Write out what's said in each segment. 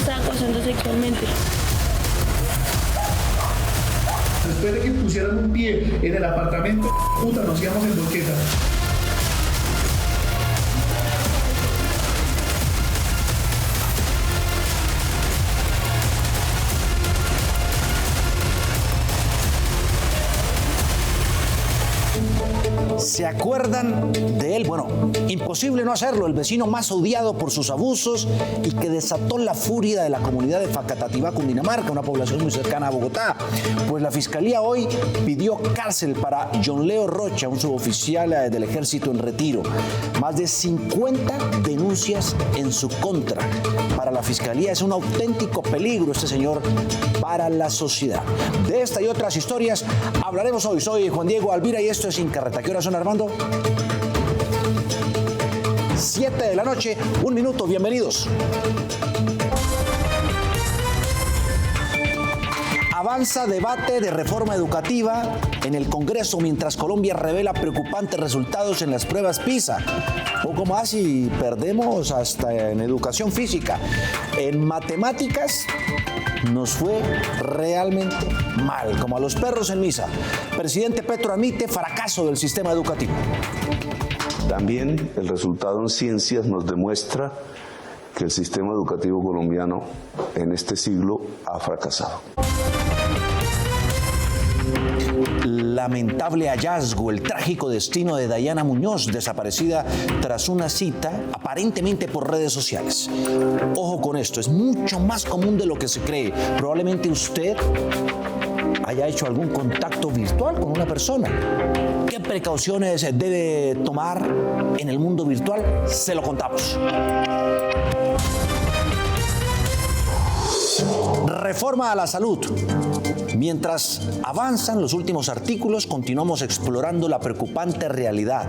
estaba acosando sexualmente. Después de que pusieran un pie en el apartamento, puta, nos íbamos en boqueta. ¿Se acuerdan de él? Bueno, imposible no hacerlo, el vecino más odiado por sus abusos y que desató la furia de la comunidad de Facatativá, Cundinamarca, una población muy cercana a Bogotá. Pues la Fiscalía hoy pidió cárcel para John Leo Rocha, un suboficial del Ejército en retiro. Más de 50 denuncias en su contra. Para la Fiscalía es un auténtico peligro este señor para la sociedad. De esta y otras historias hablaremos hoy. Soy Juan Diego Alvira y esto es Sin Carreta. ¿Qué horas son, Armando? 7 de la noche, 1 minuto, bienvenidos. Avanza debate de reforma educativa en el Congreso mientras Colombia revela preocupantes resultados en las pruebas PISA. Poco más y perdemos hasta en educación física. En matemáticas nos fue realmente mal, como a los perros en misa. Presidente Petro admite fracaso del sistema educativo. También el resultado en ciencias nos demuestra que el sistema educativo colombiano en este siglo ha fracasado. Lamentable hallazgo, el trágico destino de Dayana Muñoz, desaparecida tras una cita aparentemente por redes sociales. Ojo con esto, es mucho más común de lo que se cree. Probablemente usted haya hecho algún contacto virtual con una persona. ¿Qué precauciones debe tomar en el mundo virtual? Se lo contamos. Reforma a la salud. Mientras avanzan los últimos artículos, continuamos explorando la preocupante realidad.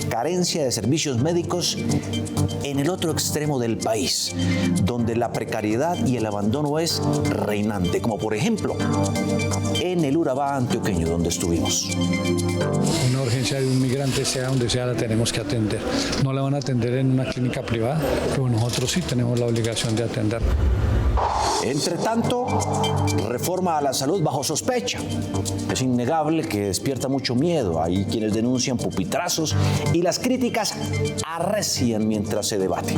Carencia de servicios médicos en el otro extremo del país, donde la precariedad y el abandono es reinante, como por ejemplo en el Urabá antioqueño, donde estuvimos. Una urgencia de un migrante, sea donde sea, la tenemos que atender. No la van a atender en una clínica privada, pero nosotros sí tenemos la obligación de atender. Entre tanto, reforma a la salud bajo sospecha. Es innegable que despierta mucho miedo. Hay quienes denuncian pupitrazos y las críticas arrecian mientras se debate.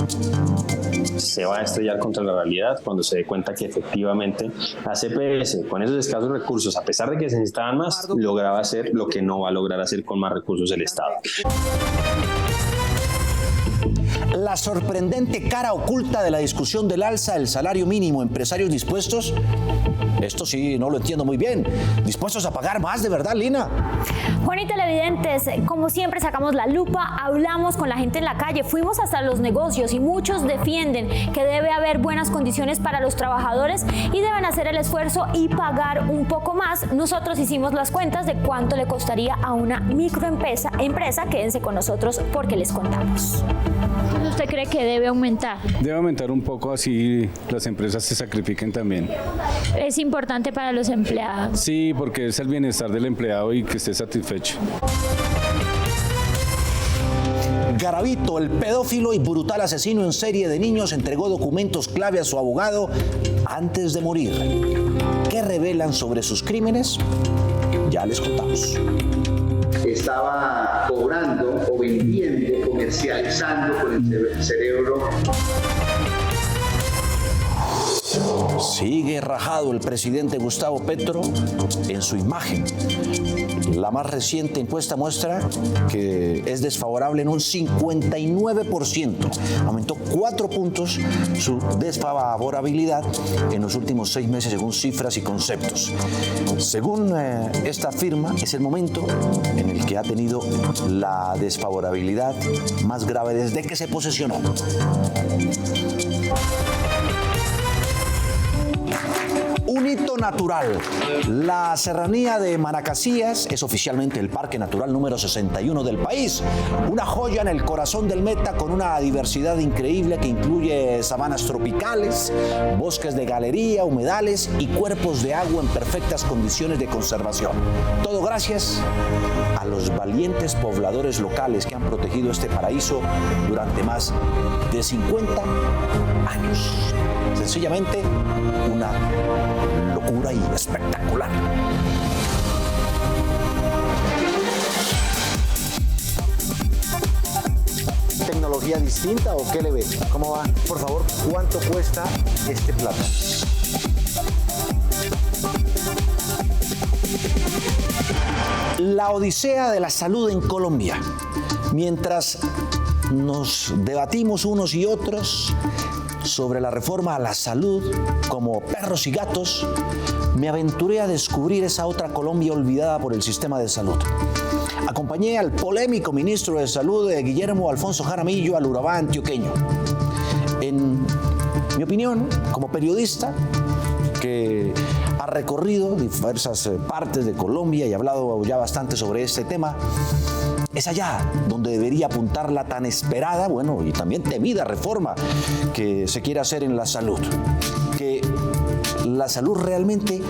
Se va a estrellar contra la realidad cuando se dé cuenta que efectivamente la CPS, con esos escasos recursos, a pesar de que se necesitaban más, lograba hacer lo que no va a lograr hacer con más recursos el Estado. La sorprendente cara oculta de la discusión del alza del salario mínimo. ¿Empresarios dispuestos? Esto sí, no lo entiendo muy bien. ¿Dispuestos a pagar más de verdad, Lina? Juan y televidentes, como siempre sacamos la lupa, hablamos con la gente en la calle, fuimos hasta los negocios y muchos defienden que debe haber buenas condiciones para los trabajadores y deben hacer el esfuerzo y pagar un poco más. Nosotros hicimos las cuentas de cuánto le costaría a una microempresa. Quédense con nosotros porque les contamos. ¿Usted cree que debe aumentar? Debe aumentar un poco, así las empresas se sacrifiquen también. Es importante para los empleados. Sí, porque es el bienestar del empleado y que esté satisfecho. Garavito, el pedófilo y brutal asesino en serie de niños, entregó documentos clave a su abogado antes de morir. ¿Qué revelan sobre sus crímenes? Ya les contamos. Estaba cobrando o vendiendo, comercializando con el cerebro. Sigue rajado el presidente Gustavo Petro en su imagen. La más reciente encuesta muestra que es desfavorable en un 59%. Aumentó 4 puntos su desfavorabilidad en los últimos 6 meses según cifras y conceptos. Según esta firma, es el momento en el que ha tenido la desfavorabilidad más grave desde que se posesionó. Un hito natural. La serranía de Manacacías es oficialmente el parque natural número 61 del país. Una joya en el corazón del Meta con una diversidad increíble que incluye sabanas tropicales, bosques de galería, humedales y cuerpos de agua en perfectas condiciones de conservación. Todo gracias a los valientes pobladores locales que han protegido este paraíso durante más de 50 años. Sencillamente una locura y espectacular. ¿Tecnología distinta o qué le ve? ¿Cómo va? Por favor, ¿cuánto cuesta este plato? La odisea de la salud en Colombia. Mientras nos debatimos unos y otros sobre la reforma a la salud como perros y gatos, me aventuré a descubrir esa otra Colombia olvidada por el sistema de salud. Acompañé al polémico ministro de Salud, Guillermo Alfonso Jaramillo, al Urabá antioqueño. En mi opinión, como periodista que ha recorrido diversas partes de Colombia y ha hablado ya bastante sobre este tema, es allá donde debería apuntar la tan esperada, bueno, y también temida reforma que se quiere hacer en la salud. Que la salud realmente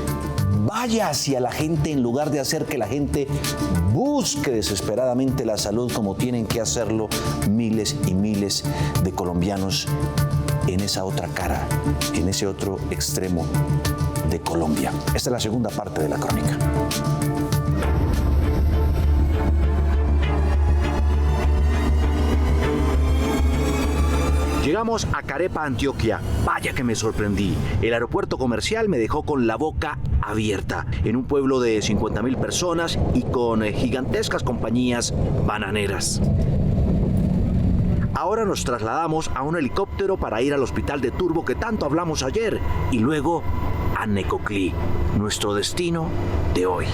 vaya hacia la gente en lugar de hacer que la gente busque desesperadamente la salud como tienen que hacerlo miles y miles de colombianos en esa otra cara, en ese otro extremo de Colombia. Esta es la segunda parte de la crónica. Llegamos a Carepa, Antioquia. Vaya que me sorprendí. El aeropuerto comercial me dejó con la boca abierta. En un pueblo de 50.000 personas y con gigantescas compañías bananeras. Ahora nos trasladamos a un helicóptero para ir al hospital de Turbo que tanto hablamos ayer y luego a Necoclí, nuestro destino de hoy.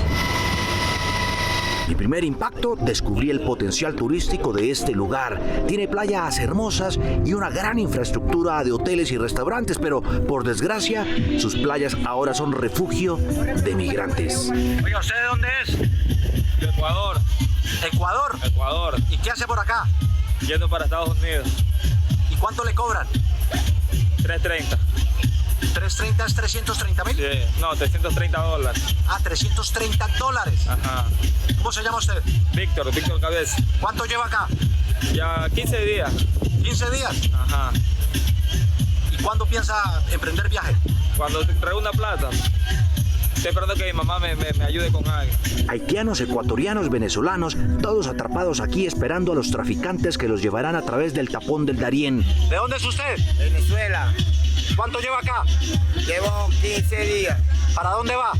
Mi primer impacto, descubrí el potencial turístico de este lugar. Tiene playas hermosas y una gran infraestructura de hoteles y restaurantes, pero por desgracia, sus playas ahora son refugio de migrantes. Oiga, ¿usted de dónde es? De Ecuador. ¿Ecuador? Ecuador. ¿Y qué hace por acá? Yendo para Estados Unidos. ¿Y cuánto le cobran? 330. ¿330 es 330.000? Sí, no, $330. Ah, $330. Ajá. ¿Cómo se llama usted? Víctor Cabeza. ¿Cuánto lleva acá? Ya 15 días. ¿15 días? Ajá. ¿Y cuándo piensa emprender viaje? Cuando reúna plata. Estoy esperando que mi mamá me ayude con algo. Haitianos, ecuatorianos, venezolanos, todos atrapados aquí esperando a los traficantes que los llevarán a través del tapón del Darién. ¿De dónde es usted? Venezuela. ¿Cuánto lleva acá? Llevo 15 días. ¿Para dónde va?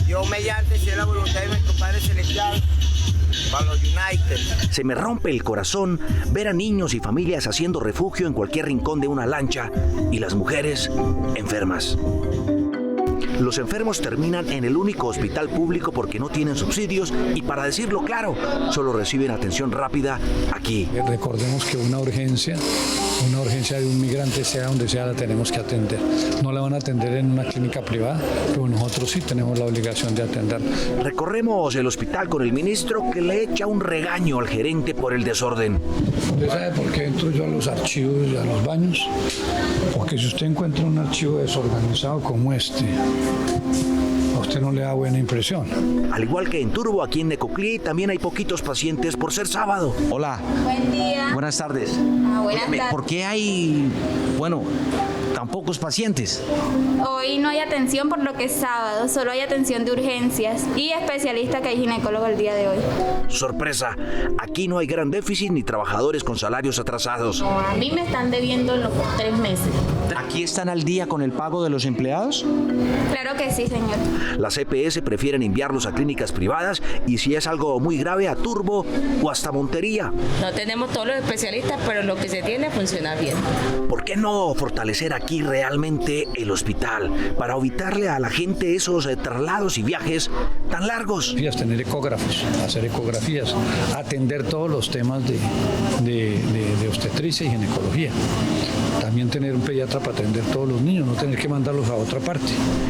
Yo mediante si es la voluntad de nuestro Padre Celestial, para los United. Se me rompe el corazón ver a niños y familias haciendo refugio en cualquier rincón de una lancha y las mujeres enfermas. Los enfermos terminan en el único hospital público porque no tienen subsidios y, para decirlo claro, solo reciben atención rápida aquí. Recordemos que una urgencia de un migrante, sea donde sea, la tenemos que atender. No la van a atender en una clínica privada, pero nosotros sí tenemos la obligación de atender. Recorremos el hospital con el ministro, que le echa un regaño al gerente por el desorden. ¿Usted sabe por qué entro yo a los archivos y a los baños? Porque si usted encuentra un archivo desorganizado como este, a usted no le da buena impresión. Al igual que en Turbo, aquí en Necoclí, también hay poquitos pacientes por ser sábado. Hola. Buen día. Buenas tardes. Buenas tardes. ¿Por qué hay, tan pocos pacientes? Hoy no hay atención por lo que es sábado, solo hay atención de urgencias y especialista que hay ginecólogo el día de hoy. Sorpresa, aquí no hay gran déficit ni trabajadores con salarios atrasados. No, a mí me están debiendo los 3 meses. ¿Aquí están al día con el pago de los empleados? Claro que sí, señor. Las EPS prefieren enviarlos a clínicas privadas y, si es algo muy grave, a Turbo o hasta Montería. No tenemos todos los especialistas, pero lo que se tiene funciona bien. ¿Por qué no fortalecer aquí realmente el hospital para evitarle a la gente esos traslados y viajes tan largos? Tener ecógrafos, hacer ecografías, atender todos los temas de obstetricia y ginecología. También tener un pediatra para atender todos los niños, no tener que mandarlos a otra parte.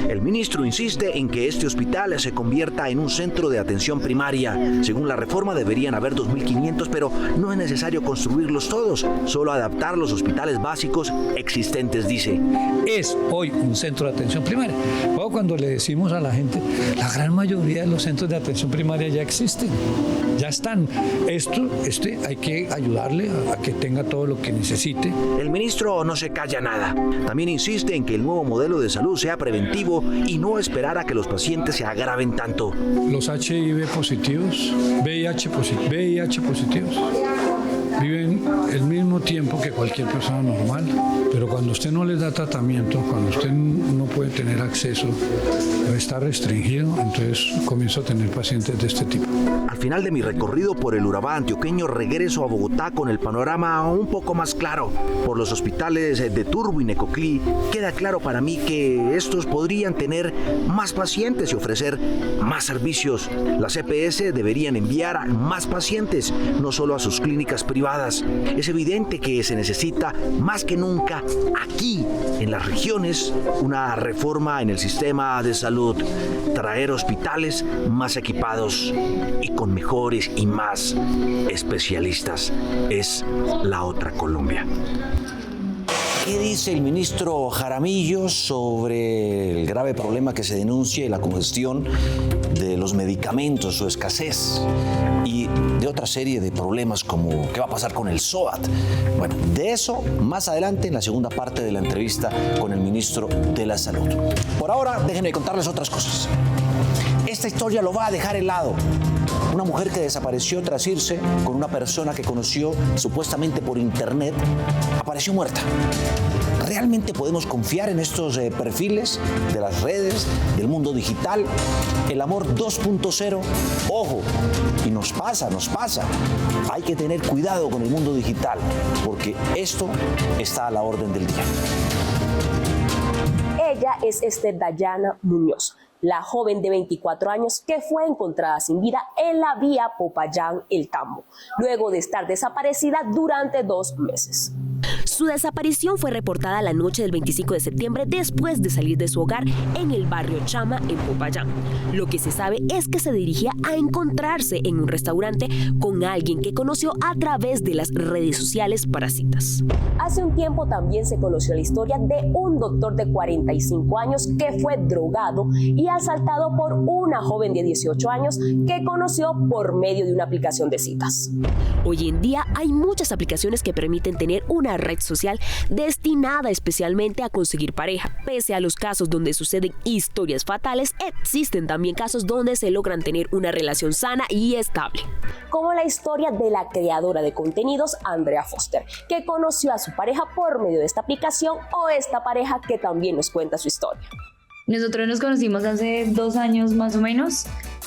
El ministro insiste en que este hospital se convierta en un centro de atención primaria. Según la reforma deberían haber 2.500, pero no es necesario construirlos todos, solo adaptar los hospitales básicos existentes, dice. Es hoy un centro de atención primaria. Cuando le decimos a la gente, la gran mayoría de los centros de atención primaria ya existen. ya están. Hay que ayudarle a que tenga todo lo que necesite. El ministro no se calla nada. También insiste en que el nuevo modelo de salud sea preventivo y no esperar a que los pacientes se agraven tanto. Los HIV positivos, VIH positivos, viven el mismo tiempo que cualquier persona normal, pero cuando usted no les da tratamiento, cuando usted no puede tener acceso, está restringido, entonces comienzo a tener pacientes de este tipo. Al final de mi recorrido por el Urabá antioqueño, regreso a Bogotá con el panorama un poco más claro. Por los hospitales de Turbo y Necoclí, queda claro para mí que estos podrían tener más pacientes y ofrecer más servicios. Las EPS deberían enviar más pacientes, no solo a sus clínicas privadas. Es evidente que se necesita más que nunca aquí, en las regiones, una reforma en el sistema de salud, traer hospitales más equipados y con mejores y más especialistas. Es la otra Colombia. ¿Qué dice el ministro Jaramillo sobre el grave problema que se denuncia y la congestión de los medicamentos, su escasez y de otra serie de problemas como qué va a pasar con el SOAT? Bueno, de eso más adelante en la segunda parte de la entrevista con el ministro de la Salud. Por ahora, déjenme contarles otras cosas. Esta historia lo va a dejar helado. Una mujer que desapareció tras irse con una persona que conoció supuestamente por internet, apareció muerta. ¿Realmente podemos confiar en estos perfiles de las redes, del mundo digital? El amor 2.0, ojo, y nos pasa. Hay que tener cuidado con el mundo digital, porque esto está a la orden del día. Ella es Esther Dayana Muñoz, la joven de 24 años que fue encontrada sin vida en la vía Popayán-El Tambo, luego de estar desaparecida durante 2 meses. Su desaparición fue reportada la noche del 25 de septiembre después de salir de su hogar en el barrio Chama, en Popayán. Lo que se sabe es que se dirigía a encontrarse en un restaurante con alguien que conoció a través de las redes sociales para citas. Hace un tiempo también se conoció la historia de un doctor de 45 años que fue drogado y asaltado por una joven de 18 años que conoció por medio de una aplicación de citas. Hoy en día hay muchas aplicaciones que permiten tener una red social destinada especialmente a conseguir pareja. Pese a los casos donde suceden historias fatales, existen también casos donde se logran tener una relación sana y estable. Como la historia de la creadora de contenidos Andrea Foster, que conoció a su pareja por medio de esta aplicación, o esta pareja que también nos cuenta su historia. Nosotros nos conocimos hace 2 años más o menos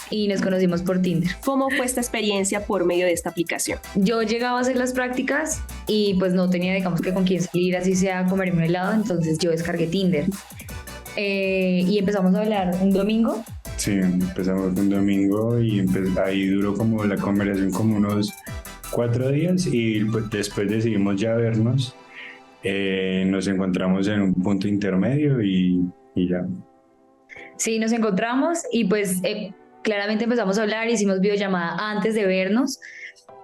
y nos conocimos por Tinder. ¿Cómo fue esta experiencia por medio de esta aplicación? Yo llegaba a hacer las prácticas y pues no tenía, digamos, que con quién salir, así sea a comerme un helado, entonces yo descargué Tinder. Y empezamos a hablar un domingo. Sí, empezamos un domingo y ahí duró como la conversación como unos 4 días y pues después decidimos ya vernos. Nos encontramos en un punto intermedio y ya. Sí, nos encontramos y pues claramente empezamos a hablar, hicimos videollamada antes de vernos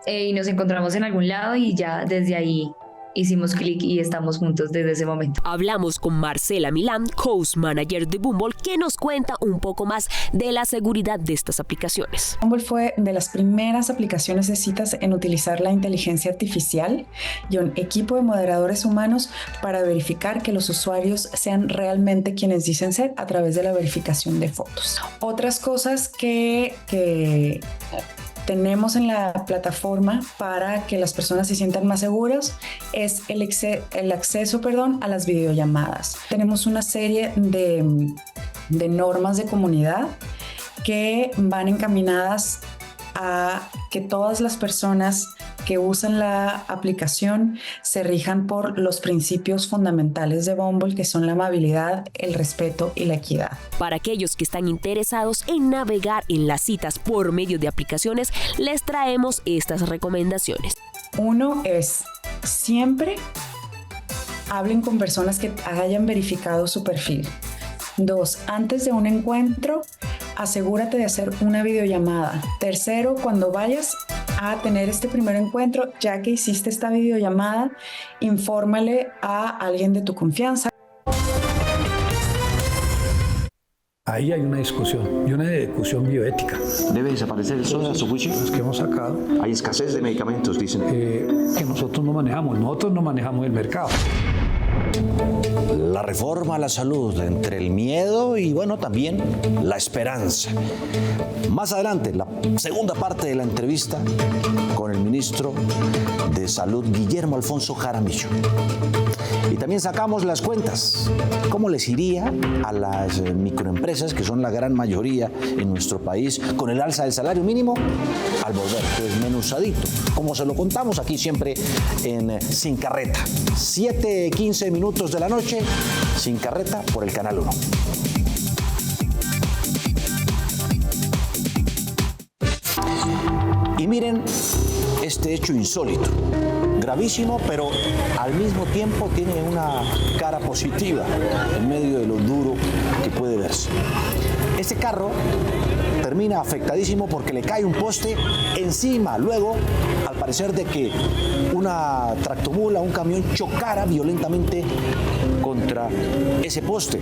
y nos encontramos en algún lado y ya desde ahí hicimos clic y estamos juntos desde ese momento. Hablamos con Marcela Milán, host manager de Bumble, que nos cuenta un poco más de la seguridad de estas aplicaciones. Bumble fue de las primeras aplicaciones de citas en utilizar la inteligencia artificial y un equipo de moderadores humanos para verificar que los usuarios sean realmente quienes dicen ser a través de la verificación de fotos. Otras cosas que tenemos en la plataforma para que las personas se sientan más seguras es el acceso a las videollamadas. Tenemos una serie de normas de comunidad que van encaminadas a que todas las personas que usan la aplicación se rijan por los principios fundamentales de Bumble, que son la amabilidad, el respeto y la equidad. Para aquellos que están interesados en navegar en las citas por medio de aplicaciones, les traemos estas recomendaciones. 1 es siempre hablen con personas que hayan verificado su perfil. 2, antes de un encuentro, asegúrate de hacer una videollamada. 3, cuando vayas a tener este primer encuentro, ya que hiciste esta videollamada, infórmale a alguien de tu confianza. Ahí hay una discusión y una discusión bioética. ¿Debe desaparecer el SODA a su juicio? Los que hemos sacado. Hay escasez de medicamentos, dicen. Que nosotros no manejamos el mercado. La reforma a la salud, entre el miedo y, bueno, también la esperanza. Más adelante, la segunda parte de la entrevista con el ministro de Salud, Guillermo Alfonso Jaramillo. Y también sacamos las cuentas. ¿Cómo les iría a las microempresas, que son la gran mayoría en nuestro país, con el alza del salario mínimo al volver desmenuzadito? Como se lo contamos aquí siempre en Sin Carreta. 7:15 minutos de la noche, Sin Carreta por el Canal 1. Y miren este hecho insólito. Gravísimo, pero al mismo tiempo tiene una cara positiva en medio de lo duro que puede verse. Este carro termina afectadísimo porque le cae un poste encima, luego, al parecer, de que una tractomula, un camión, chocara violentamente contra ese poste,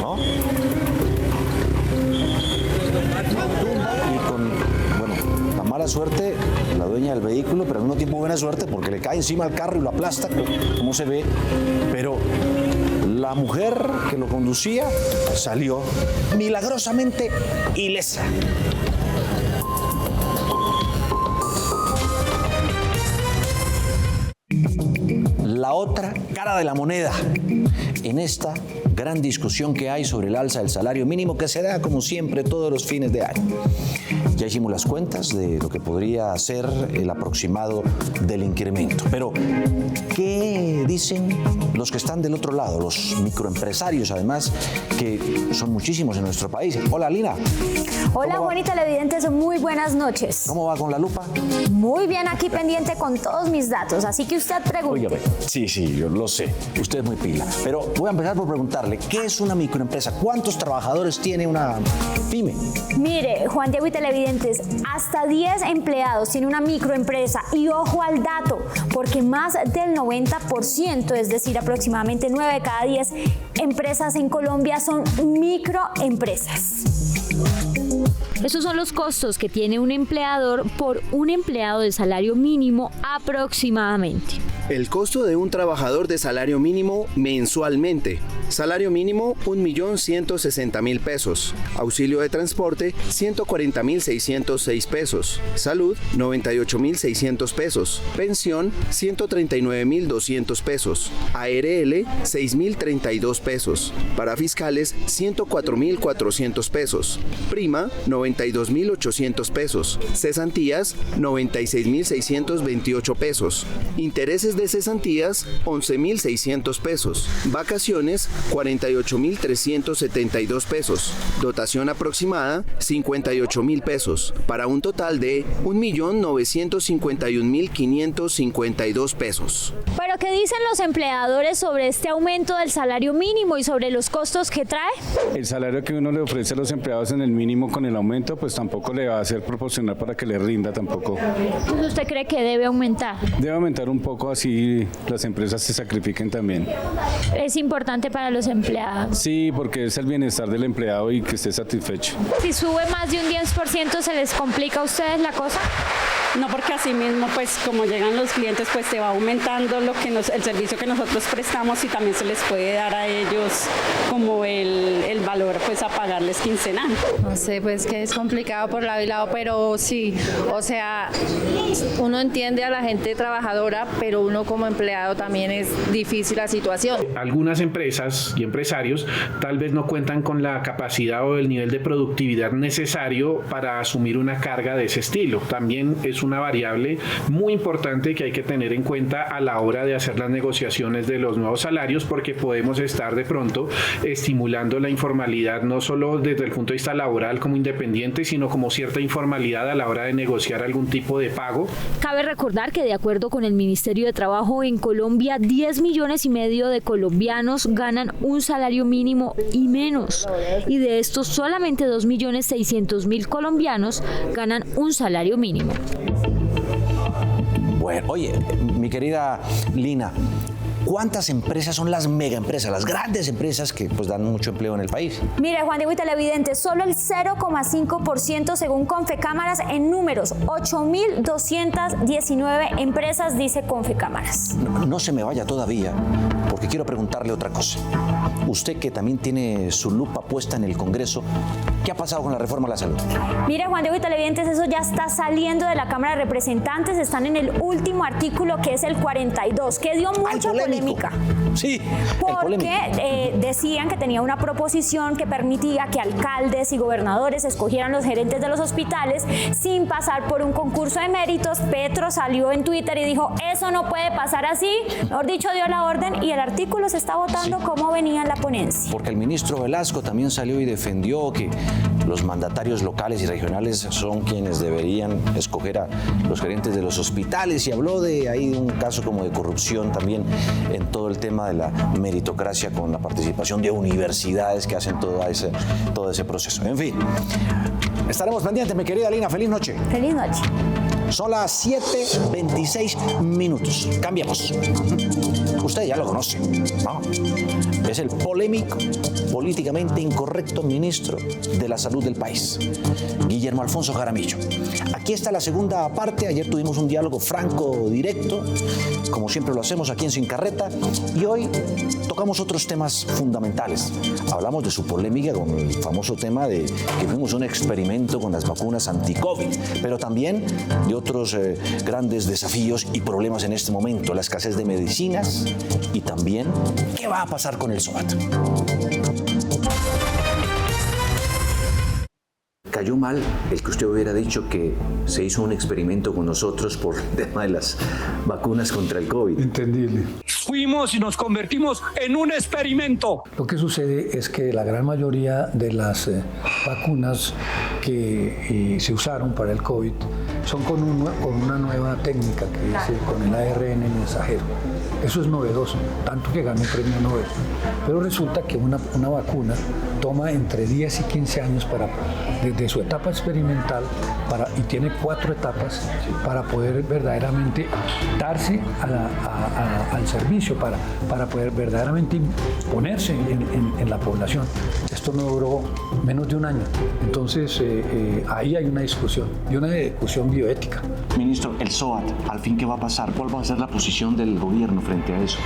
¿no? Y con, bueno, la mala suerte, la dueña del vehículo, pero al mismo tiempo buena suerte porque le cae encima al carro y lo aplasta, como se ve, pero la mujer que lo conducía salió milagrosamente ilesa. La otra cara de la moneda en esta gran discusión que hay sobre el alza del salario mínimo, que se da como siempre todos los fines de año. Ya hicimos las cuentas de lo que podría ser el aproximado del incremento. Pero, ¿qué dicen los que están del otro lado? Los microempresarios, además, que son muchísimos en nuestro país. Hola, Lina. Hola, Juan y televidentes, muy buenas noches. ¿Cómo va con la lupa? Muy bien, aquí pendiente con todos mis datos, así que usted pregunte. Oye, sí, yo lo sé. Usted es muy pila. Pero voy a empezar por preguntarle, ¿qué es una microempresa? ¿Cuántos trabajadores tiene una pyme? Mire, Juan Diego y televidentes, hasta 10 empleados tiene una microempresa. Y ojo al dato, porque más del 90%, es decir, aproximadamente 9 de cada 10 empresas en Colombia son microempresas. Esos son los costos que tiene un empleador por un empleado de salario mínimo aproximadamente. El costo de un trabajador de salario mínimo mensualmente. Salario mínimo, 1.160.000 pesos. Auxilio de transporte, 140.606 pesos. Salud, 98.600 pesos. Pensión, 139.200 pesos. ARL, 6.032 pesos. Para fiscales, 104.400 pesos. Prima, 92.800 pesos. Cesantías, 96.628 pesos. Intereses de cesantías, 11.600 pesos. Vacaciones, 48.372 pesos. Dotación aproximada, 58.000 pesos. Para un total de 1.951.552 pesos. ¿Pero qué dicen los empleadores sobre este aumento del salario mínimo y sobre los costos que trae? El salario que uno le ofrece a los empleados en el mínimo con el aumento, pues tampoco le va a ser proporcional para que le rinda tampoco. Entonces, ¿usted cree que debe aumentar? Debe aumentar un poco, así las empresas se sacrifiquen también. Es importante para los empleados. Sí, porque es el bienestar del empleado y que esté satisfecho. Si sube más de un 10%, ¿se les complica a ustedes la cosa? No, porque así mismo, pues como llegan los clientes, pues se va aumentando el servicio que nosotros prestamos y también se les puede dar a ellos como el valor pues a pagarles quincenal. No sé, pues que es complicado por lado y lado, pero sí, o sea, uno entiende a la gente trabajadora, pero uno como empleado también es difícil la situación. Algunas empresas y empresarios tal vez no cuentan con la capacidad o el nivel de productividad necesario para asumir una carga de ese estilo. También es una variable muy importante que hay que tener en cuenta a la hora de hacer las negociaciones de los nuevos salarios, porque podemos estar de pronto estimulando la informalidad, no solo desde el punto de vista laboral como independiente, sino como cierta informalidad a la hora de negociar algún tipo de pago. Cabe recordar que de acuerdo con el Ministerio de Trabajo en Colombia, 10,5 millones de colombianos ganan un salario mínimo y menos. Y de estos solamente 2,600,000 colombianos ganan un salario mínimo. Bueno, oye, mi querida Lina, ¿cuántas empresas son las mega empresas, las grandes empresas que pues dan mucho empleo en el país? Mire, Juan Diego y televidentes, solo el 0,5% según Confecámaras en números. 8.219 empresas, dice Confecámaras. No se me vaya todavía, porque quiero preguntarle otra cosa. Usted que también tiene su lupa puesta en el Congreso, ¿qué ha pasado con la reforma a la salud? Mire, Juan Diego y televidentes, eso ya está saliendo de la Cámara de Representantes, están en el último artículo, que es el 42, que dio mucha polémica. Sí, porque decían que tenía una proposición que permitía que alcaldes y gobernadores escogieran los gerentes de los hospitales sin pasar por un concurso de méritos. Petro salió en Twitter y dijo, eso no puede pasar así, mejor dicho, dio la orden, y el artículo se está votando como venía en la ponencia. Porque el ministro Velasco también salió y defendió que los mandatarios locales y regionales son quienes deberían escoger a los gerentes de los hospitales, y habló de ahí de un caso como de corrupción también en todo el tema de la meritocracia, con la participación de universidades que hacen todo ese proceso. En fin, estaremos pendientes, mi querida Lina. Feliz noche. Feliz noche. Son las 7:26 minutos. Cambiamos. Usted ya lo conoce, ¿no? Es el polémico, políticamente incorrecto ministro de la Salud del país, Guillermo Alfonso Jaramillo. Aquí está la segunda parte. Ayer tuvimos un diálogo franco, directo, como siempre lo hacemos aquí en Sin Carreta, y hoy tocamos otros temas fundamentales. Hablamos de su polémica con el famoso tema de que fuimos un experimento con las vacunas anti-COVID, pero también de otros grandes desafíos y problemas en este momento, la escasez de medicinas y también qué va a pasar con el SOAT. Cayó mal el que usted hubiera dicho que se hizo un experimento con nosotros por el tema de las vacunas contra el COVID. Entendible. Fuimos y nos convertimos en un experimento. Lo que sucede es que la gran mayoría de las vacunas que se usaron para el COVID son con una nueva técnica que dice con el ARN mensajero. Eso es novedoso, tanto que ganó un premio Nobel. Pero resulta que una vacuna toma entre 10 y 15 años desde su etapa experimental y tiene 4 etapas para poder verdaderamente darse al servicio, para poder verdaderamente ponerse en la población. Esto no duró menos de un año. Entonces, ahí hay una discusión, y una discusión bioética. Ministro, el SOAT, ¿al fin qué va a pasar? ¿Cuál va a ser la posición del gobierno frente a eso?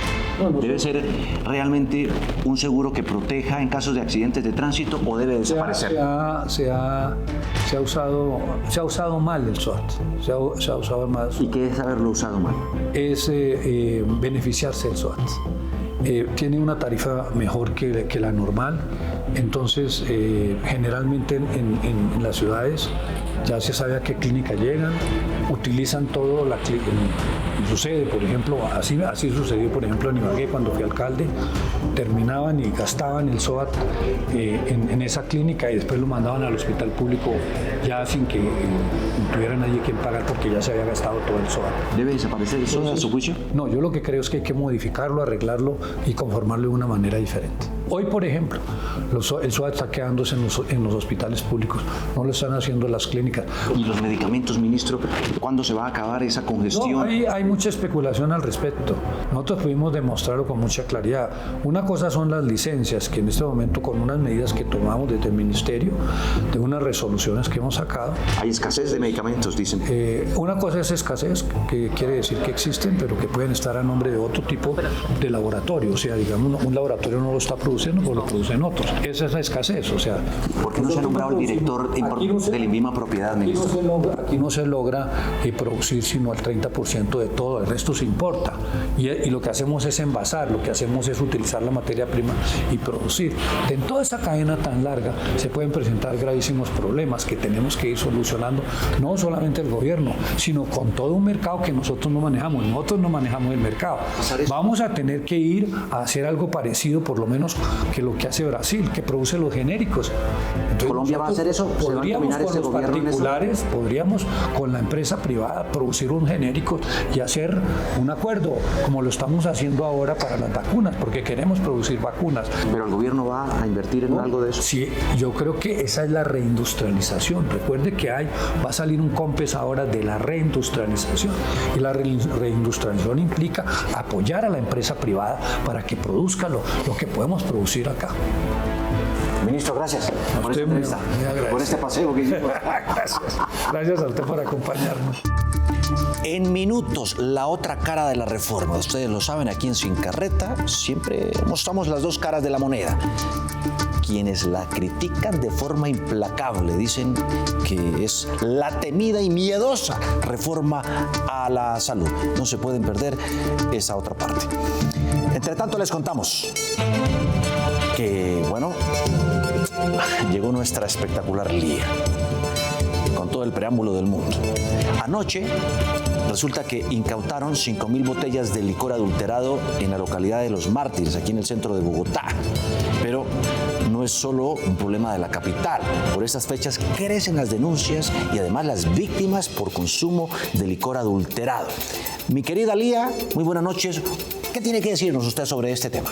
¿Debe ser realmente un seguro que proteja en casos de accidentes de tránsito o debe desaparecer? Se ha usado mal el SOAT. Se ha usado mal. ¿Y qué es haberlo usado mal? Es beneficiarse del SOAT. Tiene una tarifa mejor que la normal. Entonces, generalmente en las ciudades ya se sabe a qué clínica llegan, utilizan todo sucede, por ejemplo, así sucedió, por ejemplo, en Ibagué cuando fui alcalde, terminaban y gastaban el SOAT en esa clínica y después lo mandaban al hospital público ya sin que tuviera nadie quien pagar porque ya se había gastado todo el SOAT. ¿Debe desaparecer el SOAT a su juicio? No, yo lo que creo es que hay que modificarlo, arreglarlo y conformarlo de una manera diferente. Hoy, por ejemplo, el SOAT está quedándose en los hospitales públicos, no lo están haciendo las clínicas. ¿Y los medicamentos, ministro? ¿Cuándo se va a acabar esa congestión? No, hay mucha especulación al respecto. Nosotros pudimos demostrarlo con mucha claridad. Una cosa son las licencias, que en este momento con unas medidas que tomamos desde el Ministerio, de unas resoluciones que hemos sacado. Hay escasez de medicamentos, dicen. Una cosa es escasez, que quiere decir que existen, pero que pueden estar a nombre de otro tipo de laboratorio. O sea, digamos, un laboratorio no lo está produciendo, pues lo producen otros. Esa es la escasez, o sea... ¿Por qué no se ha nombrado el director del INVIMA Propiedad, ministro? Aquí no se logra producir sino el 30% de todo, el resto se importa. Y lo que hacemos es envasar, lo que hacemos es utilizar la materia prima y producir. En toda esa cadena tan larga se pueden presentar gravísimos problemas que tenemos que ir solucionando, no solamente el gobierno, sino con todo un mercado que nosotros no manejamos. Nosotros no manejamos el mercado. Vamos a tener que ir a hacer algo parecido, por lo menos, que lo que hace Brasil, que produce los genéricos. Entonces, ¿Colombia va a hacer eso? Podríamos con los particulares, podríamos con la empresa privada, producir un genérico y hacer un acuerdo, como lo estamos haciendo ahora para las vacunas, porque queremos producir vacunas. ¿Pero el gobierno va a invertir en algo de eso? Sí, yo creo que esa es la reindustrialización. Recuerde que va a salir un COMPES ahora de la reindustrialización, y la reindustrialización implica apoyar a la empresa privada para que produzca lo que podemos producir acá. Ministro, gracias por esta entrevista, por este paseo que hicimos. Gracias a usted por acompañarnos. En minutos, la otra cara de la reforma. Ustedes lo saben, aquí en Sin Carreta siempre mostramos las dos caras de la moneda. Quienes la critican de forma implacable dicen que es la temida y miedosa reforma a la salud. No se pueden perder esa otra parte. Entre tanto, les contamos que, bueno, llegó nuestra espectacular Lía, con todo el preámbulo del mundo. Anoche resulta que incautaron 5.000 botellas de licor adulterado en la localidad de Los Mártires, aquí en el centro de Bogotá. Pero no es solo un problema de la capital. Por estas fechas crecen las denuncias y además las víctimas por consumo de licor adulterado. Mi querida Lía, muy buenas noches. ¿Qué tiene que decirnos usted sobre este tema?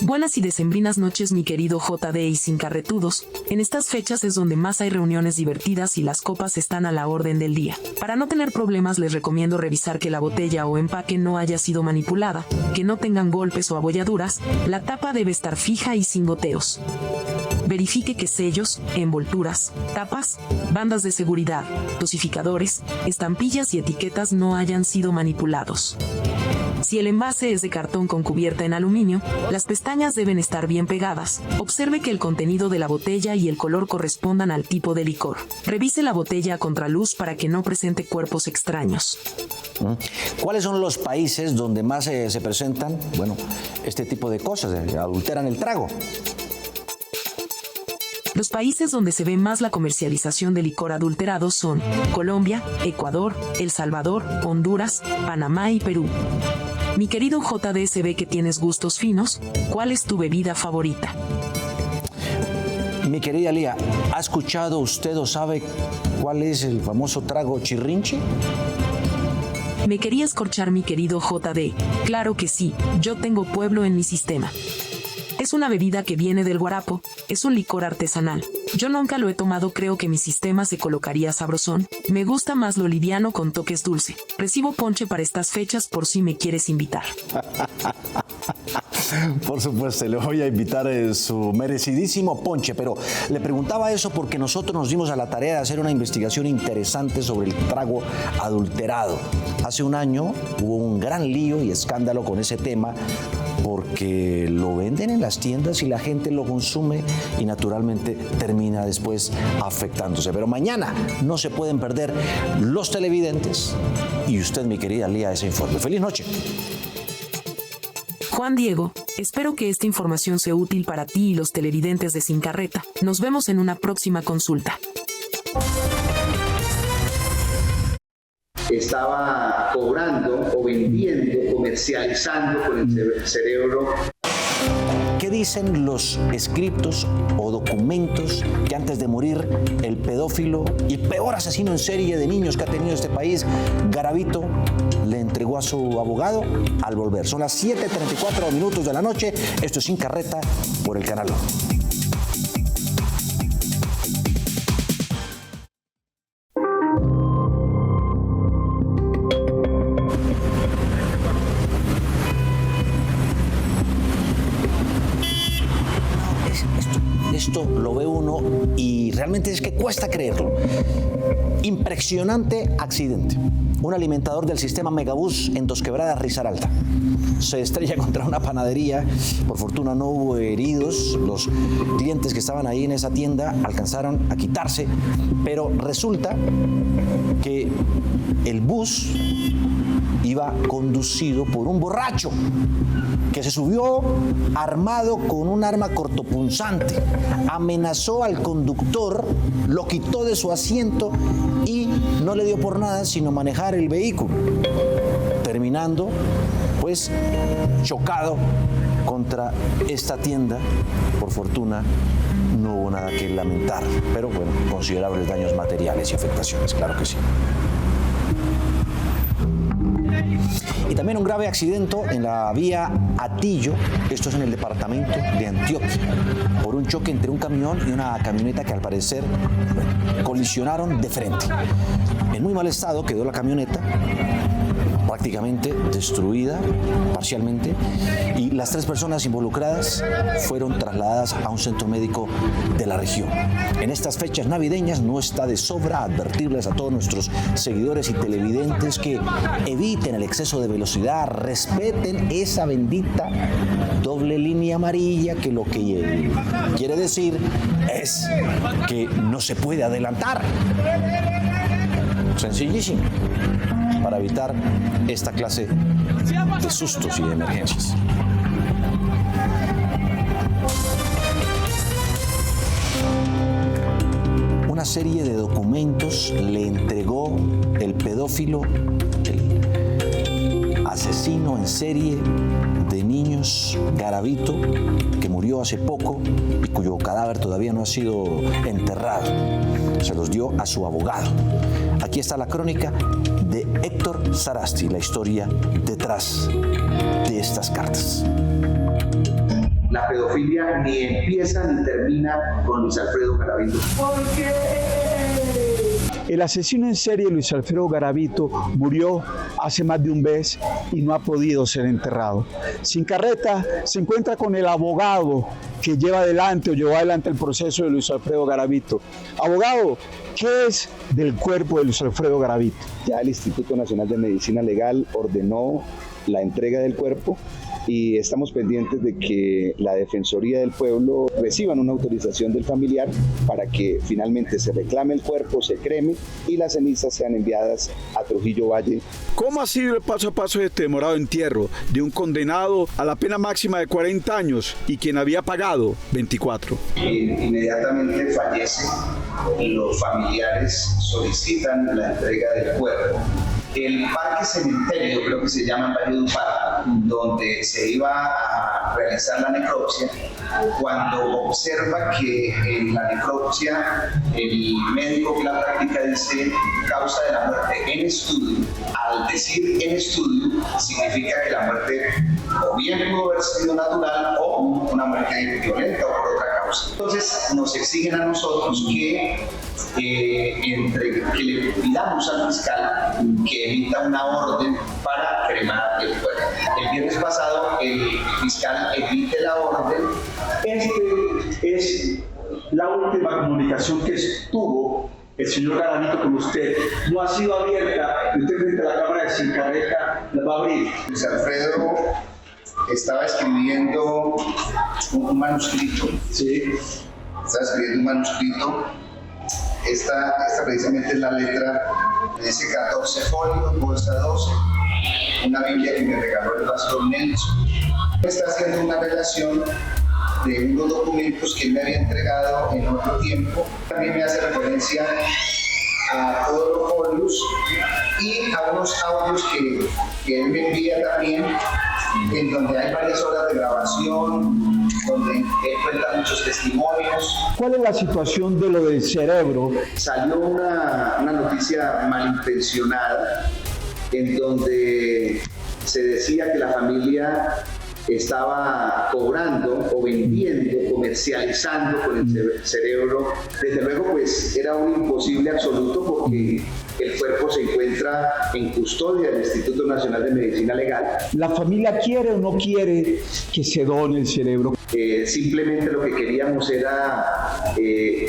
Buenas y decembrinas noches, mi querido JD y Sin Carretudos. En estas fechas es donde más hay reuniones divertidas y las copas están a la orden del día. Para no tener problemas les recomiendo revisar que la botella o empaque no haya sido manipulada, que no tengan golpes o abolladuras, la tapa debe estar fija y sin goteos. Verifique que sellos, envolturas, tapas, bandas de seguridad, dosificadores, estampillas y etiquetas no hayan sido manipulados. Si el envase es de cartón con cubierta en aluminio, las pestañas deben estar bien pegadas. Observe que el contenido de la botella y el color correspondan al tipo de licor. Revise la botella a contraluz para que no presente cuerpos extraños. ¿Cuáles son los países donde más se presentan, este tipo de cosas, adulteran el trago? Los países donde se ve más la comercialización de licor adulterado son Colombia, Ecuador, El Salvador, Honduras, Panamá y Perú. Mi querido JD, se ve que tienes gustos finos. ¿Cuál es tu bebida favorita? Mi querida Lía, ¿ha escuchado usted o sabe cuál es el famoso trago chirrinche? ¿Me quería escorchar, mi querido JD? Claro que sí, yo tengo pueblo en mi sistema. Es una bebida que viene del guarapo, es un licor artesanal. Yo nunca lo he tomado, creo que mi sistema se colocaría sabrosón. Me gusta más lo liviano con toques dulce. Recibo ponche para estas fechas por si me quieres invitar. Por supuesto, le voy a invitar su merecidísimo ponche, pero le preguntaba eso porque nosotros nos dimos a la tarea de hacer una investigación interesante sobre el trago adulterado. Hace un año hubo un gran lío y escándalo con ese tema, porque lo venden en las tiendas y la gente lo consume y naturalmente termina después afectándose. Pero mañana no se pueden perder los televidentes y usted, mi querida Lía, ese informe. ¡Feliz noche! Juan Diego, espero que esta información sea útil para ti y los televidentes de Sin Carreta. Nos vemos en una próxima consulta. Estaba cobrando o vendiendo, comercializando con el cerebro. ¿Qué dicen los escritos o documentos que antes de morir el pedófilo y peor asesino en serie de niños que ha tenido este país, Garavito, le entregó a su abogado al volver? Son las 7:34 de la noche. Esto es Sin Carreta por el Canal 1. Esto lo ve uno y realmente es que cuesta creerlo. Impresionante accidente. Un alimentador del sistema Megabús en Dos Quebradas, Risaralda, se estrella contra una panadería. Por fortuna no hubo heridos. Los clientes que estaban ahí en esa tienda alcanzaron a quitarse, pero resulta que el bus iba conducido por un borracho que se subió armado con un arma cortopunzante, amenazó al conductor, lo quitó de su asiento y no le dio por nada sino manejar el vehículo, terminando pues chocado contra esta tienda. Por fortuna no hubo nada que lamentar, pero bueno, considerables daños materiales y afectaciones, claro que sí. Y también un grave accidente en la vía Atillo, esto es en el departamento de Antioquia, por un choque entre un camión y una camioneta que al parecer colisionaron de frente. En muy mal estado quedó la camioneta, prácticamente destruida parcialmente, y las 3 personas involucradas fueron trasladadas a un centro médico de la región. En estas fechas navideñas no está de sobra advertirles a todos nuestros seguidores y televidentes que eviten el exceso de velocidad, respeten esa bendita doble línea amarilla, que lo que quiere decir es que no se puede adelantar. Sencillísimo, para evitar esta clase de sustos y de emergencias. Una serie de documentos le entregó el pedófilo, el asesino en serie de niños, Garavito, que murió hace poco y cuyo cadáver todavía no ha sido enterrado. Se los dio a su abogado. Aquí está la crónica de Héctor Sarasti, la historia detrás de estas cartas. La pedofilia ni empieza ni termina con Luis Alfredo Garavito. El asesino en serie Luis Alfredo Garavito murió hace más de un mes y no ha podido ser enterrado. Sin Carreta se encuentra con el abogado que lleva adelante o llevó adelante el proceso de Luis Alfredo Garavito. Abogado, ¿qué es del cuerpo de Luis Alfredo Garavito? Ya el Instituto Nacional de Medicina Legal ordenó la entrega del cuerpo y estamos pendientes de que la Defensoría del Pueblo reciban una autorización del familiar para que finalmente se reclame el cuerpo, se creme y las cenizas sean enviadas a Trujillo Valle. ¿Cómo ha sido el paso a paso de este demorado entierro de un condenado a la pena máxima de 40 años y quien había pagado 24? Inmediatamente fallece y los familiares solicitan la entrega del cuerpo. El parque cementerio, creo que se llama Valledupar, donde se iba a realizar la necropsia, cuando observa que en la necropsia el médico que la practica dice causa de la muerte en estudio. Al decir en estudio significa que la muerte o bien pudo haber sido natural o una muerte violenta o por otra causa. Entonces nos exigen a nosotros que le pidamos al fiscal que emita una orden para cremar el cuerpo. El viernes pasado el fiscal emite la orden. Este es la última comunicación que tuvo el señor Garavito con usted. No ha sido abierta y usted frente a la cámara de Sin Carreta la va a abrir. Luis Alfredo estaba escribiendo un manuscrito. Sí. Estaba escribiendo un manuscrito. Esta precisamente es la letra, dice 14 folios, bolsa 12, una Biblia que me regaló el pastor Nelson. Está haciendo una relación de unos documentos que él me había entregado en otro tiempo. También me hace referencia a todos los folios y a unos audios que él me envía también, en donde hay varias horas de grabación, donde él cuenta muchos testimonios. ¿Cuál es la situación de lo del cerebro? Salió una noticia malintencionada en donde se decía que la familia estaba cobrando o vendiendo, comercializando con el cerebro. Desde luego, pues era un imposible absoluto porque el cuerpo se encuentra en custodia del Instituto Nacional de Medicina Legal. ¿La familia quiere o no quiere que se done el cerebro? Simplemente lo que queríamos era que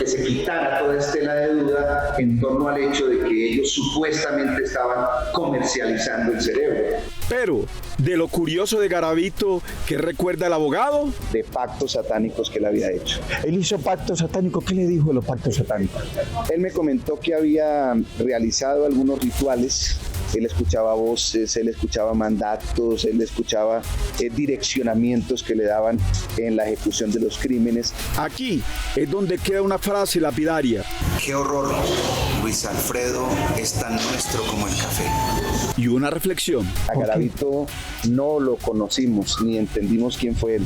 se quitara toda estela de duda en torno al hecho de que ellos supuestamente estaban comercializando el cerebro. Pero, de lo curioso de Garavito, ¿qué recuerda el abogado? De pactos satánicos que él había hecho. Él hizo pactos satánicos. ¿Qué le dijo de los pactos satánicos? Él me comentó que había realizado algunos rituales. Él escuchaba voces, él escuchaba mandatos, él escuchaba direccionamientos que le daban en la ejecución de los crímenes. Aquí es donde queda una frase lapidaria. ¡Qué horror! Luis Alfredo es tan nuestro como el café. Y una reflexión. A Garavito no lo conocimos ni entendimos quién fue él.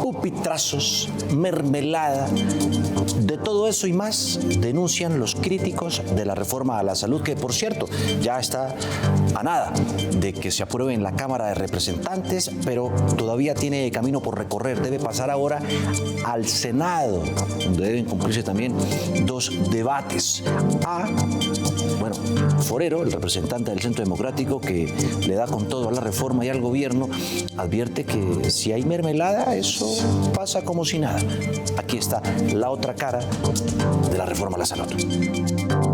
pupitrazos, mermelada, de todo eso y más denuncian los críticos de la reforma a la salud, que por cierto ya está a nada de que se apruebe en la Cámara de Representantes, pero todavía tiene camino por recorrer. Debe pasar ahora al Senado, donde deben cumplirse también 2 debates. Bueno, Forero, el representante del Centro Democrático, que le da con todo a la reforma y al gobierno, advierte que si hay mermelada, eso pasa como si nada. Aquí está la otra cara de la reforma a la salud.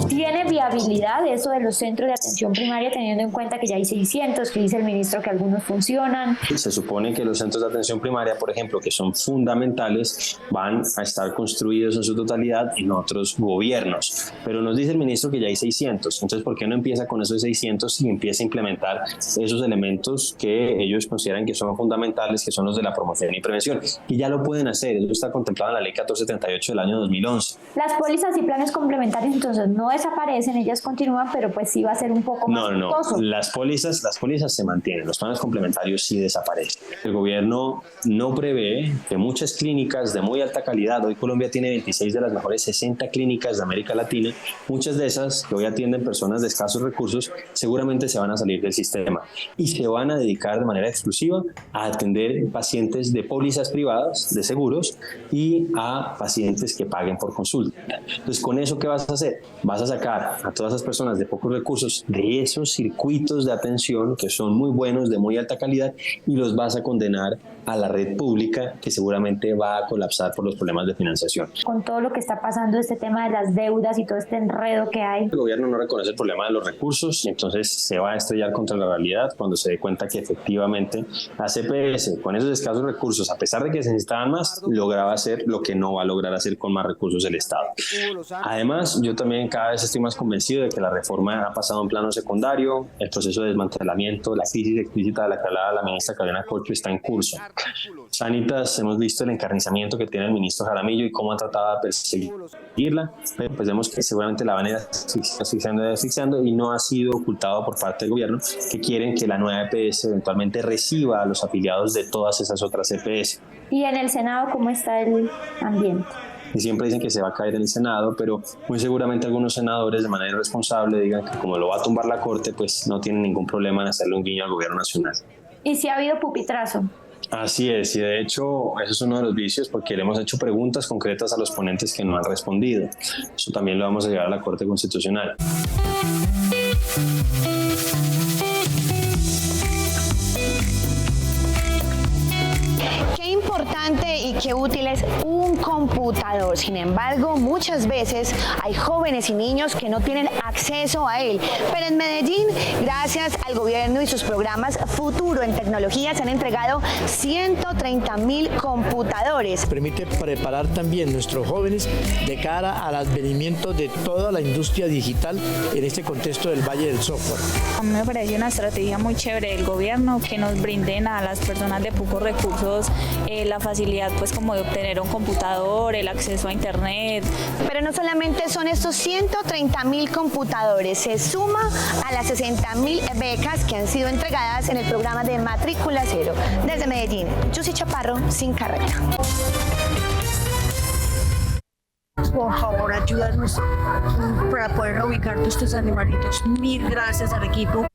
¿Tiene viabilidad eso de los centros de atención primaria, teniendo en cuenta que ya hay 600, que dice el ministro que algunos funcionan? Se supone que los centros de atención primaria, por ejemplo, que son fundamentales, van a estar construidos en su totalidad en otros gobiernos. Pero nos dice el ministro que ya hay 600. Entonces, ¿por qué no empieza con esos 600 y empieza a implementar esos elementos que ellos consideran que son fundamentales, que son los de la promoción y prevención? Y ya lo pueden hacer. Eso está contemplado en la Ley 1478 del año 2011. Las pólizas y planes complementarios entonces no desaparecen, ellas continúan, pero pues sí va a ser un poco más costoso. No. Las pólizas se mantienen. Los planes complementarios sí desaparecen. El gobierno no prevé que muchas clínicas de muy alta calidad, hoy Colombia tiene 26 de las mejores 60 clínicas de América Latina, muchas de esas que hoy atienden personas de escasos recursos, seguramente se van a salir del sistema y se van a dedicar de manera exclusiva a atender pacientes de pólizas privadas, de seguros, y a pacientes que paguen por consulta. Entonces, ¿con eso qué vas a hacer? Vas a sacar a todas esas personas de pocos recursos de esos circuitos de atención que son muy buenos, de muy alta calidad, y los vas a condenar a la red pública, que seguramente va a colapsar por los problemas de financiación. Con todo lo que está pasando, este tema de las deudas y todo este enredo que hay. El gobierno no reconoce el problema de los recursos y entonces se va a estrellar contra la realidad cuando se dé cuenta que efectivamente la CPS, con esos escasos recursos, a pesar de que se necesitaban más, lograba hacer lo que no va a lograr hacer con más recursos el Estado. Además, yo también cada vez estoy más convencido de que la reforma ha pasado a un plano secundario. El proceso de desmantelamiento, la crisis explícita de la que hablaba la ministra Carolina Corcho está en curso. Sanitas, hemos visto el encarnizamiento que tiene el ministro Jaramillo y cómo ha tratado de perseguirla, pero pues vemos que seguramente la van a ir asfixiando y no ha sido ocultado por parte del gobierno, que quieren que la nueva EPS eventualmente reciba a los afiliados de todas esas otras EPS. ¿Y en el Senado cómo está el ambiente? Y siempre dicen que se va a caer en el Senado, pero muy seguramente algunos senadores de manera irresponsable digan que como lo va a tumbar la Corte, pues no tienen ningún problema en hacerle un guiño al gobierno nacional. ¿Y si ha habido pupitrazo? Así es, y de hecho eso es uno de los vicios, porque le hemos hecho preguntas concretas a los ponentes que no han respondido. Eso también lo vamos a llevar a la Corte Constitucional. Qué importante y qué útil es un computador. Sin embargo, muchas veces hay jóvenes y niños que no tienen acceso a él. Pero en Medellín, gracias al gobierno y sus programas Futuro en Tecnología, se han entregado 130.000 computadores. Permite preparar también a nuestros jóvenes de cara al advenimiento de toda la industria digital en este contexto del Valle del Software. A mí me parece una estrategia muy chévere del gobierno que nos brinden a las personas de pocos recursos la facilidad pues como de obtener un computador, el acceso a internet. Pero no solamente son estos 130.000 computadores, se suma a las 60.000 becas que han sido entregadas en el programa de Matrícula Cero. Desde Medellín, Yusi Chaparro, Sin Carreta. Por favor, ayúdanos para poder ubicar todos estos animalitos. Mil gracias al equipo.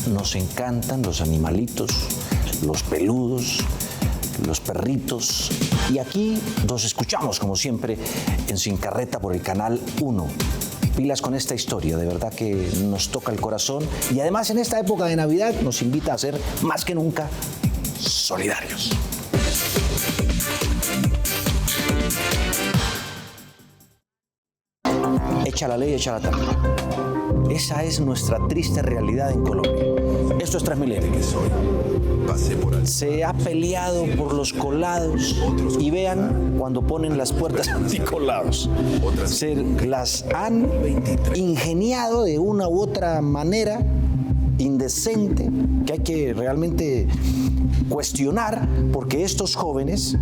Nos encantan los animalitos, los peludos, los perritos. Y aquí nos escuchamos, como siempre, en Sin Carreta por el Canal 1. Pilas con esta historia, de verdad que nos toca el corazón. Y además en esta época de Navidad nos invita a ser más que nunca solidarios. Echa la ley, echa la trampa. Esa es nuestra triste realidad en Colombia. Esto es Transmilenio. Se ha peleado por los colados y vean cuando ponen las puertas anticolados. Se las han ingeniado de una u otra manera indecente que hay que realmente cuestionar, porque estos jóvenes,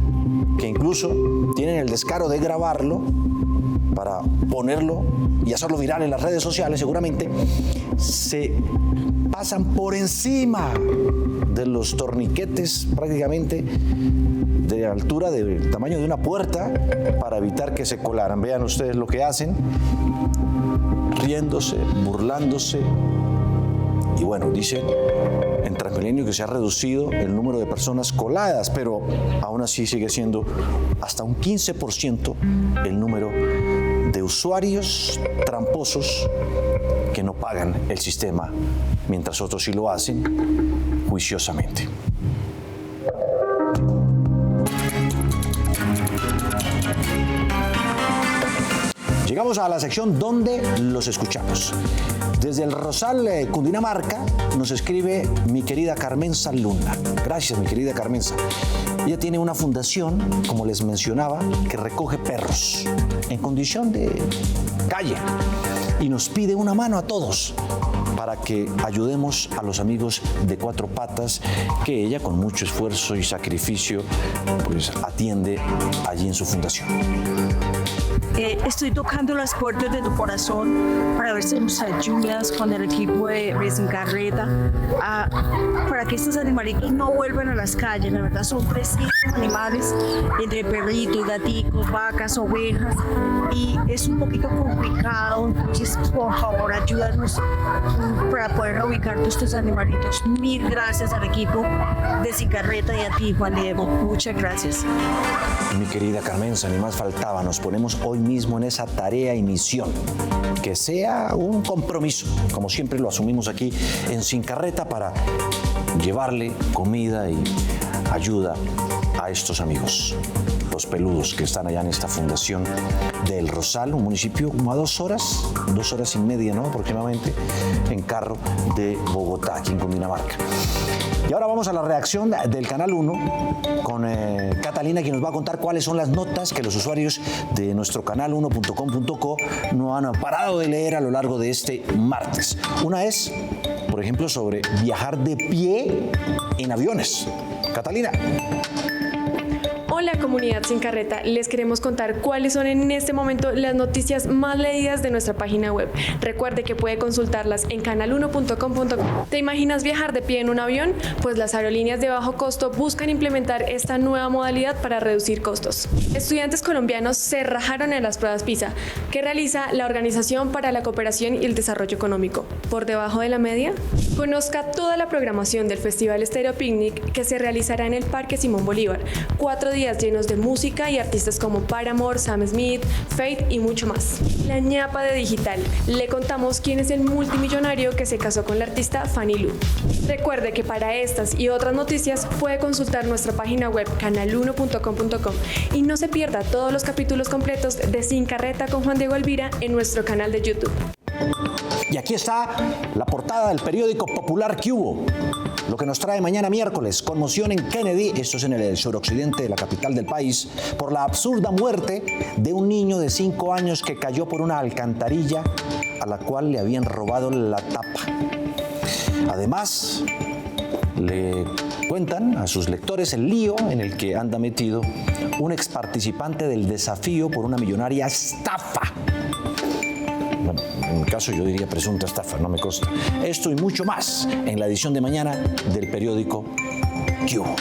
que incluso tienen el descaro de grabarlo para ponerlo y hacerlo viral en las redes sociales, seguramente se pasan por encima de los torniquetes prácticamente de altura del tamaño de una puerta para evitar que se colaran. Vean ustedes lo que hacen, riéndose, burlándose. Y bueno, dicen en Transmilenio que se ha reducido el número de personas coladas, pero aún así sigue siendo hasta un 15% el número de usuarios tramposos que no pagan el sistema, mientras otros sí lo hacen juiciosamente. Llegamos a la sección donde los escuchamos. Desde el Rosal, Cundinamarca, nos escribe mi querida Carmenza Luna. Gracias, mi querida Carmenza. Ella tiene una fundación, como les mencionaba, que recoge perros en condición de calle y nos pide una mano a todos para que ayudemos a los amigos de Cuatro Patas que ella con mucho esfuerzo y sacrificio pues atiende allí en su fundación. Estoy tocando las puertas de tu corazón para ver si nos ayudas con el equipo de Sin Carreta para que estos animalitos no vuelvan a las calles. La verdad son precisos animales, entre perritos, gaticos, vacas, ovejas, y es un poquito complicado. Entonces, por favor, ayúdanos para poder ubicar todos estos animalitos. Mil gracias al equipo de Sin Carreta y a ti, Juan Diego. Muchas gracias. Mi querida Carmenza, ni más faltaba, nos ponemos hoy mismo en esa tarea y misión, que sea un compromiso, como siempre lo asumimos aquí en Sin Carreta, para llevarle comida y ayuda a estos amigos, los peludos que están allá en esta fundación del Rosal, un municipio como a 2 horas y media, ¿no? Aproximadamente, en carro de Bogotá, aquí en Cundinamarca. Y ahora vamos a la reacción del Canal 1 con Catalina, quien nos va a contar cuáles son las notas que los usuarios de nuestro canal1.com.co no han parado de leer a lo largo de este martes. Una es, por ejemplo, sobre viajar de pie en aviones. Catalina. Hola comunidad Sin Carreta, les queremos contar cuáles son en este momento las noticias más leídas de nuestra página web. Recuerde que puede consultarlas en canal1.com.co. ¿Te imaginas viajar de pie en un avión? Pues las aerolíneas de bajo costo buscan implementar esta nueva modalidad para reducir costos. Estudiantes colombianos se rajaron en las pruebas PISA, que realiza la Organización para la Cooperación y el Desarrollo Económico. ¿Por debajo de la media? Conozca toda la programación del Festival Estéreo Picnic que se realizará en el Parque Simón Bolívar. 4 días llenos de música y artistas como Paramore, Sam Smith, Faith y mucho más. La ñapa de digital. Le contamos quién es el multimillonario que se casó con la artista Fanny Lu. Recuerde que para estas y otras noticias puede consultar nuestra página web canal1.com.co y no se pierda todos los capítulos completos de Sin Carreta con Juan Diego Elvira en nuestro canal de YouTube. Y aquí está la portada del periódico popular ¿Qué hubo? Lo que nos trae mañana miércoles: conmoción en Kennedy, esto es en el suroccidente de la capital del país, por la absurda muerte de un niño de 5 años que cayó por una alcantarilla a la cual le habían robado la tapa. Además, le cuentan a sus lectores el lío en el que anda metido un ex participante del desafío por una millonaria estafa. Bueno, en mi caso yo diría presunta estafa, no me consta. Esto y mucho más en la edición de mañana del periódico ¿Qué hubo?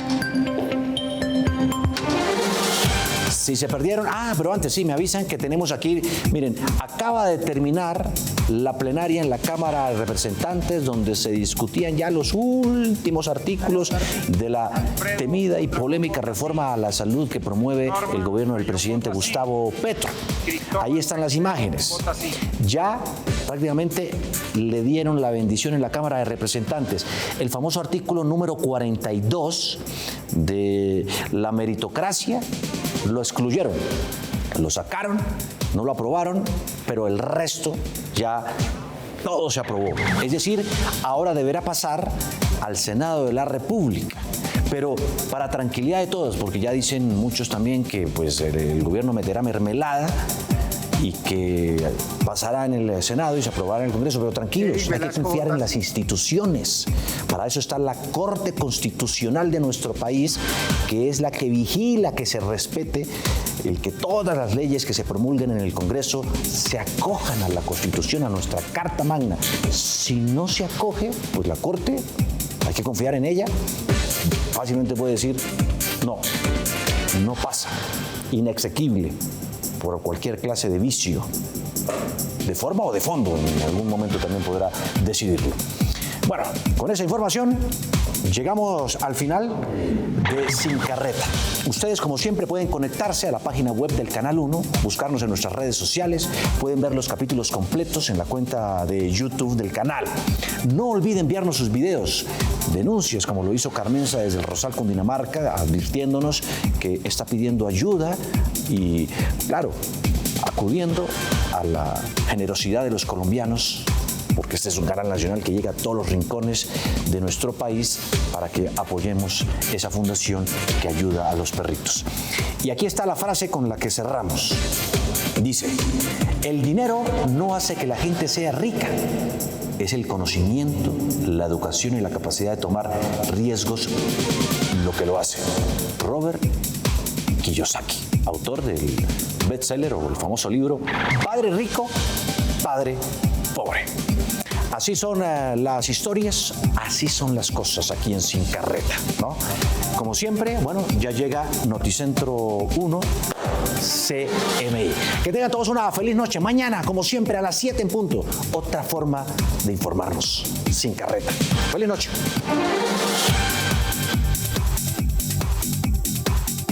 Si se perdieron, pero antes sí, me avisan que tenemos aquí, miren, acaba de terminar la plenaria en la Cámara de Representantes, donde se discutían ya los últimos artículos de la temida y polémica reforma a la salud que promueve el gobierno del presidente Gustavo Petro. Ahí están las imágenes. Ya prácticamente le dieron la bendición en la Cámara de Representantes. El famoso artículo número 42 de la meritocracia lo excluyeron, lo sacaron, no lo aprobaron, pero el resto ya todo se aprobó. Es decir, ahora deberá pasar al Senado de la República. Pero para tranquilidad de todos, porque ya dicen muchos también que pues, el gobierno meterá mermelada y que pasará en el Senado y se aprobará en el Congreso, pero tranquilos, hay que confiar en las instituciones. Para eso está la Corte Constitucional de nuestro país, que es la que vigila que se respete el que todas las leyes que se promulguen en el Congreso se acojan a la Constitución, a nuestra Carta Magna. Si no se acoge, pues la Corte, hay que confiar en ella, fácilmente puede decir, no pasa, inexequible, por cualquier clase de vicio, de forma o de fondo, en algún momento también podrá decidirlo. Bueno, con esa información llegamos al final de Sin Carreta. Ustedes, como siempre, pueden conectarse a la página web del Canal 1, buscarnos en nuestras redes sociales, pueden ver los capítulos completos en la cuenta de YouTube del canal. No olviden enviarnos sus videos, denuncias, como lo hizo Carmenza desde el Rosal, Cundinamarca, advirtiéndonos que está pidiendo ayuda y, claro, acudiendo a la generosidad de los colombianos, porque este es un canal nacional que llega a todos los rincones de nuestro país para que apoyemos esa fundación que ayuda a los perritos. Y aquí está la frase con la que cerramos. Dice, el dinero no hace que la gente sea rica, es el conocimiento, la educación y la capacidad de tomar riesgos lo que lo hace. Robert Kiyosaki, autor del bestseller o el famoso libro Padre Rico, Padre Pobre. Así son las historias, así son las cosas aquí en Sin Carreta, ¿no? Como siempre, bueno, ya llega Noticentro 1 CMI. Que tengan todos una feliz noche. Mañana, como siempre, a las 7 en punto, otra forma de informarnos. Sin Carreta. Feliz noche.